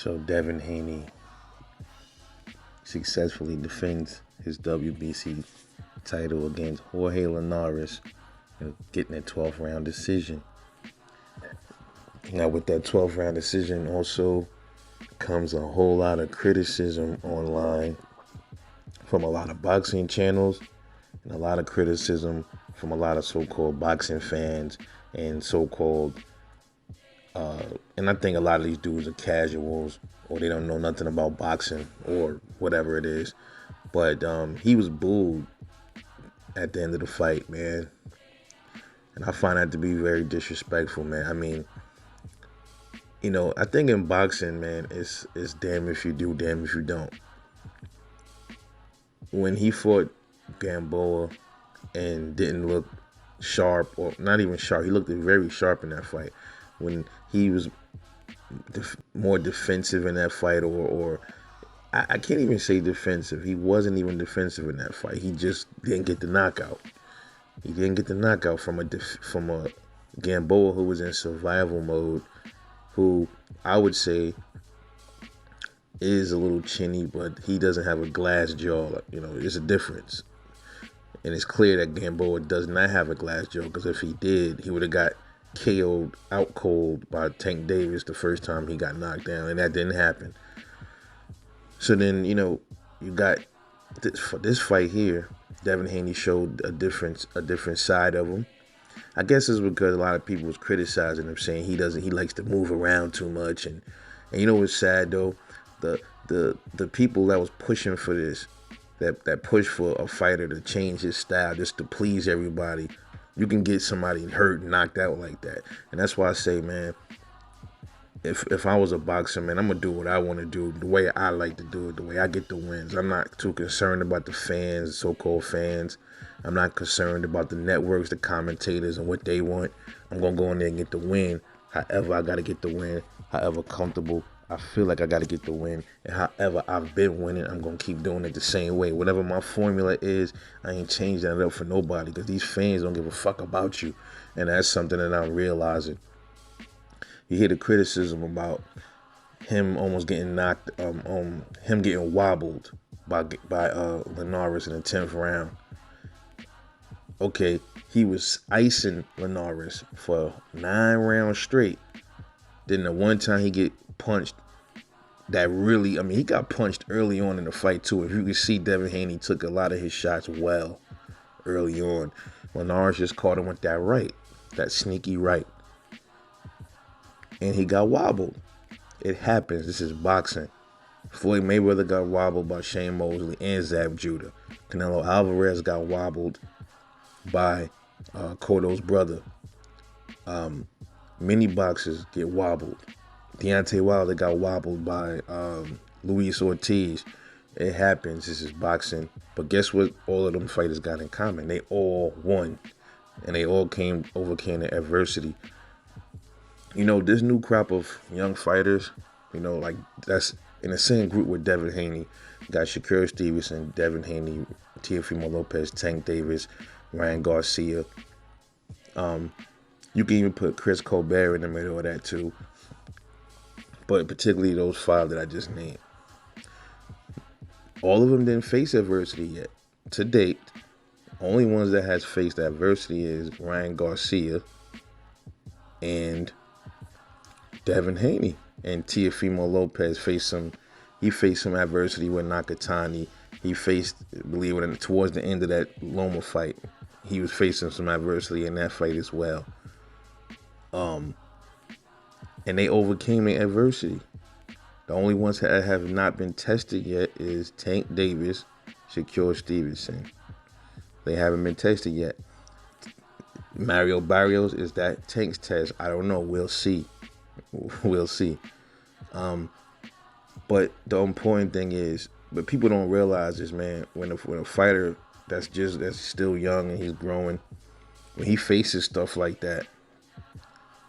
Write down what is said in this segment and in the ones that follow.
So Devin Haney successfully defends his WBC title against Jorge Linares, getting a 12th round decision. Now, with that 12th round decision, also comes a whole lot of criticism online from a lot of boxing channels and a lot of criticism from a lot of so-called boxing fans and so-called and I think a lot of these dudes are casuals or they don't know nothing about boxing or whatever it is. But he was booed at the end of the fight, man. And I find that to be very disrespectful, man. I mean, I think in boxing, man, it's damn if you do, damn if you don't. When he fought Gamboa and didn't look sharp, or not even sharp, he looked very sharp in that fight. When he was more defensive in that fight, or I can't even say defensive. He wasn't even defensive in that fight. He just didn't get the knockout. He didn't get the knockout from a Gamboa who was in survival mode, who I would say is a little chinny, but he doesn't have a glass jaw. There's a difference. And it's clear that Gamboa does not have a glass jaw, because if he did, he would have got KO'd out cold by Tank Davis the first time he got knocked down, and that didn't happen. So then, you got for this fight here, Devin Haney showed a different side of him. I guess it's because a lot of people was criticizing him, saying he likes to move around too much, and what's sad though, the people that was pushing for this, that push for a fighter to change his style just to please everybody, you can get somebody hurt and knocked out like that. And that's why I say, man, if I was a boxer, man, I'm going to do what I want to do, the way I like to do it, the way I get the wins. I'm not too concerned about the fans, so-called fans. I'm not concerned about the networks, the commentators, and what they want. I'm going to go in there and get the win. However I got to get the win, however comfortable I feel like I got to get the win, and however I've been winning, I'm going to keep doing it the same way. Whatever my formula is, I ain't changing that up for nobody, because these fans don't give a fuck about you. And that's something that I'm realizing. You hear the criticism about him almost getting knocked, him getting wobbled by Linares in the 10th round. Okay, he was icing Linares for 9 rounds straight. Then the one time he get punched, that really, he got punched early on in the fight too. If you can see, Devin Haney took a lot of his shots well early on. Linares just caught him with that right, that sneaky right. And he got wobbled. It happens. This is boxing. Floyd Mayweather got wobbled by Shane Mosley and Zab Judah. Canelo Alvarez got wobbled by Cotto's brother. Many boxers get wobbled. Deontay Wilder got wobbled by Luis Ortiz. It happens. This is boxing. But guess what all of them fighters got in common? They all won. And they all overcame the adversity. This new crop of young fighters, like that's in the same group with Devin Haney. You got Shakur Stevenson, Devin Haney, Teofimo Lopez, Tank Davis, Ryan Garcia. You can even put Chris Colbert in the middle of that too. But particularly those 5 that I just named. All of them didn't face adversity yet. To date, only ones that has faced adversity is Ryan Garcia and Devin Haney. And Teofimo Lopez faced some adversity with Nakatani. He faced, believe it or not, towards the end of that Loma fight, he was facing some adversity in that fight as well. And they overcame the adversity. The only ones that have not been tested yet is Tank Davis, Shakur Stevenson. They haven't been tested yet. Mario Barrios, is that Tank's test? I don't know. We'll see. We'll see. But the important thing is, but people don't realize this, man. When a fighter that's still young and he's growing, when he faces stuff like that,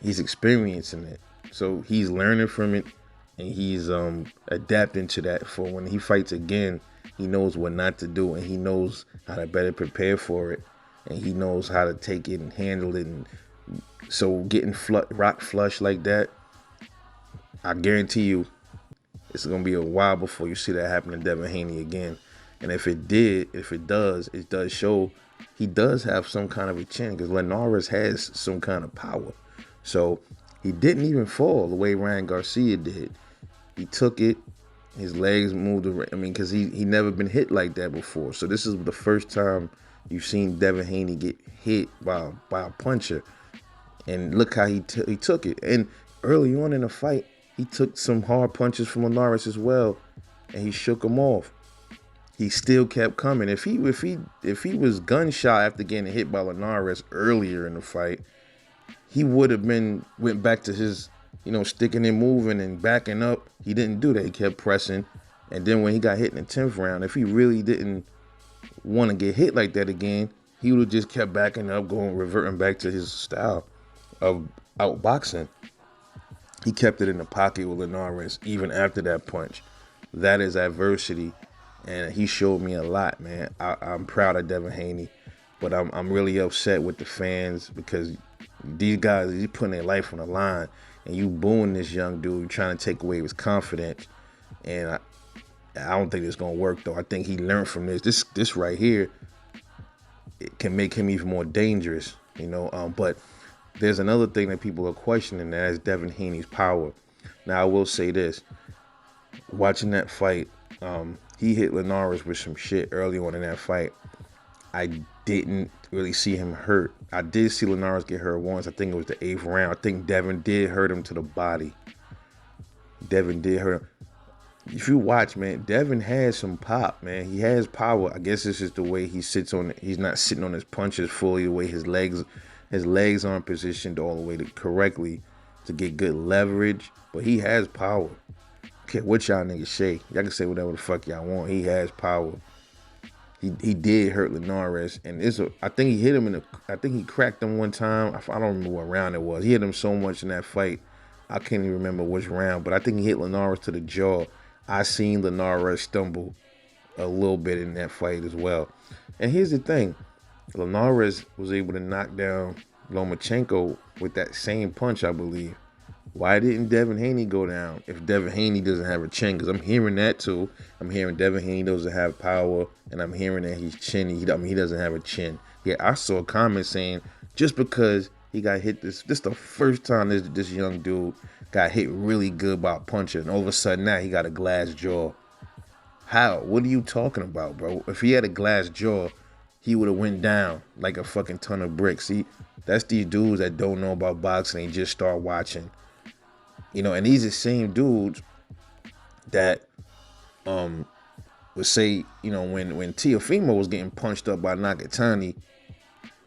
he's experiencing it. So he's learning from it, and he's adapting to that. For when he fights again, he knows what not to do, and he knows how to better prepare for it, and he knows how to take it and handle it. And so getting rock flush like that, I guarantee you, it's gonna be a while before you see that happen to Devin Haney again. And if it does show he does have some kind of a chin because Linares has some kind of power. So he didn't even fall the way Ryan Garcia did. He took it. His legs moved around. I mean, because he never been hit like that before. So this is the first time you've seen Devin Haney get hit by a puncher. And look how he took it. And early on in the fight, he took some hard punches from Linares as well, and he shook him off. He still kept coming. If he was gunshot after getting hit by Linares earlier in the fight, he would have went back to his, sticking and moving and backing up. He didn't do that. He kept pressing. And then when he got hit in the 10th round, if he really didn't want to get hit like that again, he would have just kept backing up, reverting back to his style of outboxing. He kept it in the pocket with Linares even after that punch. That is adversity, and he showed me a lot, man. I'm proud of Devin Haney, but I'm really upset with the fans because these guys, he's putting their life on the line, and you booing this young dude, trying to take away his confidence. And I don't think it's gonna work though. I think he learned from this. This right here, it can make him even more dangerous, But there's another thing that people are questioning, and that is Devin Haney's power. Now I will say this: watching that fight, he hit Linares with some shit early on in that fight. I didn't really see him hurt. I did see Linares get hurt once. I think it was the 8th round. I think Devin did hurt him to the body. Devin did hurt him. If you watch, man, Devin has some pop, man. He has power. I guess this is the way he sits on. He's not sitting on his punches fully. The way his legs aren't positioned all the way correctly to get good leverage. But he has power. Okay, what y'all niggas say? Y'all can say whatever the fuck y'all want. He has power. He did hurt Linares, and I think he hit him I think he cracked him one time. I don't remember what round it was. He hit him so much in that fight, I can't even remember which round. But I think he hit Linares to the jaw. I seen Linares stumble a little bit in that fight as well. And here's the thing: Linares was able to knock down Lomachenko with that same punch, I believe. Why didn't Devin Haney go down if Devin Haney doesn't have a chin? Because I'm hearing that too. I'm hearing Devin Haney doesn't have power, and I'm hearing that he's chinny. He doesn't have a chin. Yeah, I saw a comment saying just because he got hit this the first time this young dude got hit really good by a puncher, and all of a sudden now he got a glass jaw. How? What are you talking about, bro? If he had a glass jaw, he would have went down like a fucking ton of bricks. See, that's these dudes that don't know about boxing. They just start watching. And these are the same dudes that would say, when Teofimo was getting punched up by Nakatani,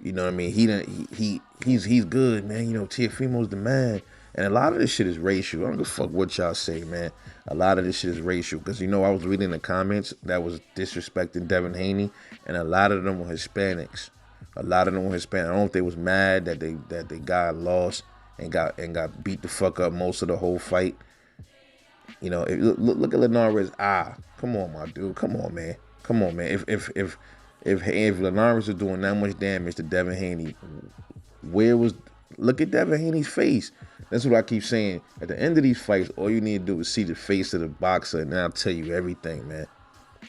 you know what I mean? He's good, man. Teofimo's the man. And a lot of this shit is racial. I don't give a fuck what y'all say, man. A lot of this shit is racial. Because, I was reading the comments that was disrespecting Devin Haney, and a lot of them were Hispanics. I don't know if they was mad that they got lost and got beat the fuck up most of the whole fight. Look at Linares' eye. Come on, my dude. Come on, man. If Linares was doing that much damage to Devin Haney, look at Devin Haney's face. That's what I keep saying. At the end of these fights, all you need to do is see the face of the boxer, and that'll tell you everything, man.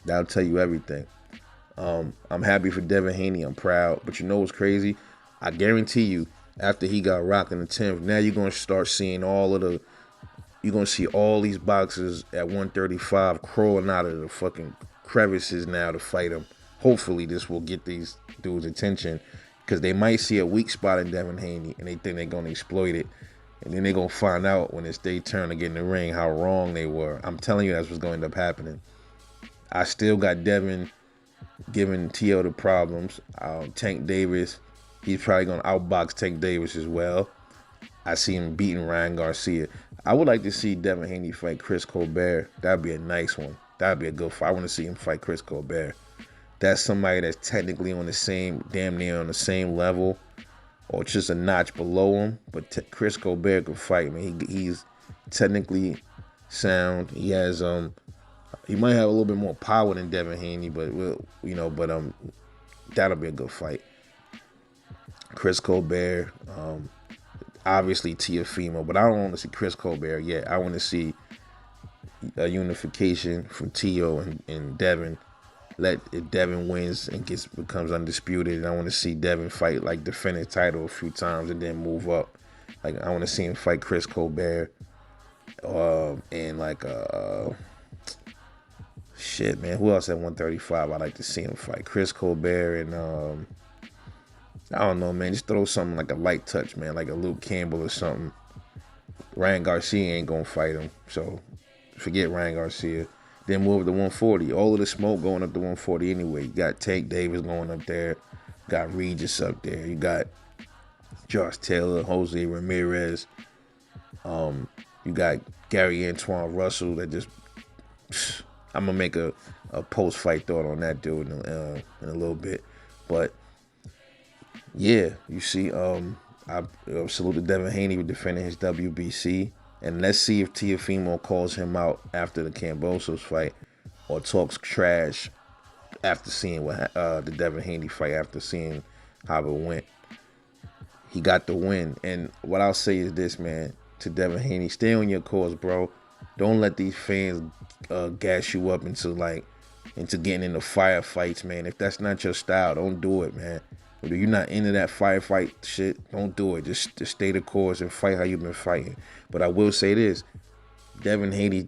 That'll tell you everything. I'm happy for Devin Haney. I'm proud. But you know what's crazy? I guarantee you, after he got rocked in the 10th, now you're going to start seeing you're going to see all these boxers at 135 crawling out of the fucking crevices now to fight him. Hopefully this will get these dudes' attention, because they might see a weak spot in Devin Haney and they think they're going to exploit it. And then they're going to find out when it's their turn to get in the ring how wrong they were. I'm telling you, that's what's going to end up happening. I still got Devin giving T.O. the problems. Tank Davis, he's probably going to outbox Tank Davis as well. I see him beating Ryan Garcia. I would like to see Devin Haney fight Chris Colbert. That'd be a nice one. That'd be a good fight. I want to see him fight Chris Colbert. That's somebody that's technically damn near on the same level, or just a notch below him. But Chris Colbert could fight, man. He's technically sound. He has he might have a little bit more power than Devin Haney, but that'll be a good fight. Chris Colbert, obviously Teofimo, but I don't want to see Chris Colbert yet. I want to see a unification from Tio and Devin. If Devin wins and becomes undisputed, and I want to see Devin fight, like, defend his title a few times and then move up. Like, I want to see him fight Chris Colbert, and like shit, man. Who else at 135? I like to see him fight Chris Colbert and I don't know, man. Just throw something like a light touch, man, like a Luke Campbell or something. Ryan Garcia ain't gonna fight him, so forget Ryan Garcia. Then move to 140. All of the smoke going up to 140 anyway. You got Tank Davis going up there. Got Regis up there. You got Josh Taylor, Jose Ramirez. You got Gary Antoine Russell that just. I'm gonna make a post-fight thought on that dude in a little bit, but yeah, you see, I salute to Devin Haney for defending his WBC, and let's see if Teofimo calls him out after the Kambosos fight, or talks trash after seeing what the Devin Haney fight, after seeing how it went. He got the win, and what I'll say is this, man, to Devin Haney: stay on your course, bro. Don't let these fans gas you up into getting into firefights, man. If that's not your style, don't do it, man. If you're not into that firefight shit, don't do it. Just stay the course and fight how you've been fighting. But I will say this: Devin Haney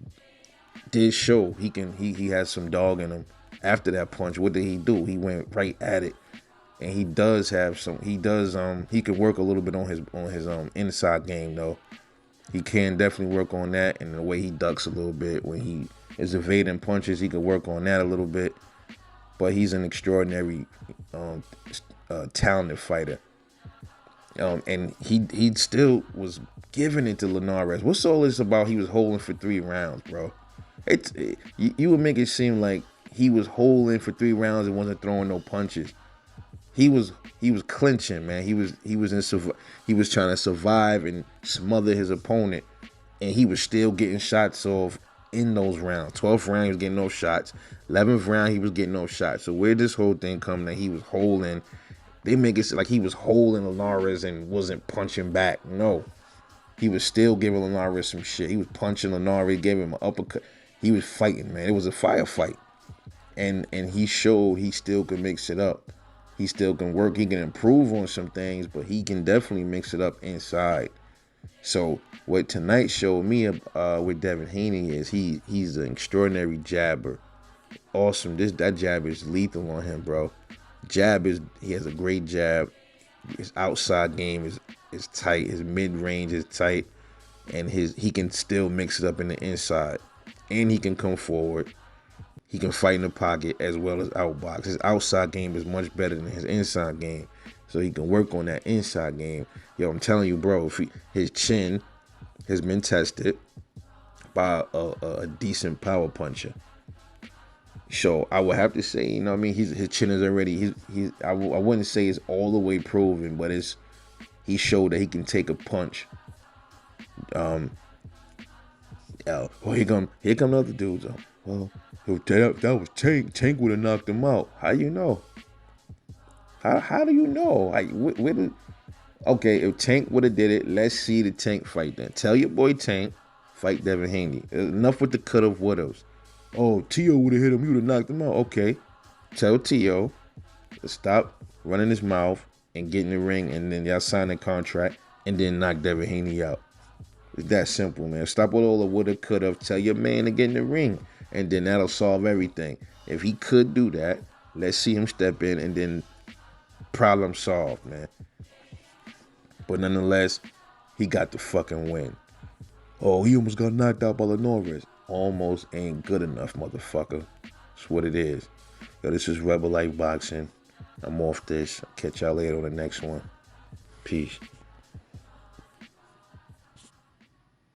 did show he has some dog in him. After that punch, what did he do? He went right at it, and he does have some. He could work a little bit on his inside game though. He can definitely work on that, and the way he ducks a little bit when he is evading punches, he could work on that a little bit. But he's an extraordinary, talented fighter, and he still was giving it to Linares. What's all this about? He was holding for 3 rounds, bro. You would make it seem like he was holding for 3 rounds and wasn't throwing no punches. He was clinching, man. He was trying to survive and smother his opponent, and he was still getting shots off in those rounds. 12th round, he was getting no shots. 11th round, he was getting no shots. So where this whole thing come that he was holding, they make it like he was holding Linares and wasn't punching back. No, he was still giving Linares some shit. He was punching Linares, gave him an uppercut. He was fighting, man. It was a firefight, and he showed he still could mix it up. He still can work. He can improve on some things, but he can definitely mix it up inside. So what tonight showed me with Devin Haney is he's an extraordinary jabber. Awesome. That jab is lethal on him, bro. He has a great jab. His outside game is tight. His mid range is tight, and he can still mix it up in the inside, and he can come forward. He can fight in the pocket as well as outbox. His outside game is much better than his inside game, so he can work on that inside game. Yo, I'm telling you, bro, his chin has been tested by a decent power puncher. So I would have to say, you know what I mean, his chin is already, I wouldn't say it's all the way proven, but he showed that he can take a punch. Well, here come the other dudes. Well, if that was Tank. Tank would have knocked him out. How you know? How do you know? Like, okay, if Tank would have did it, let's see the Tank fight then. Tell your boy Tank, fight Devin Haney. Enough with the could-have, would-haves. Oh, Tio would have hit him. He would have knocked him out. Okay, tell Tio to stop running his mouth and get in the ring, and then y'all sign a contract, and then knock Devin Haney out. It's that simple, man. Stop with all the woulda, coulda. Tell your man to get in the ring, and then that'll solve everything. If he could do that, let's see him step in, and then problem solved, man. But nonetheless, he got the fucking win. Oh, he almost got knocked out by Linares. Almost ain't good enough, motherfucker. That's what it is. Yo, this is Rebel Life Boxing. I'm off this. I'll catch y'all later on the next one. Peace.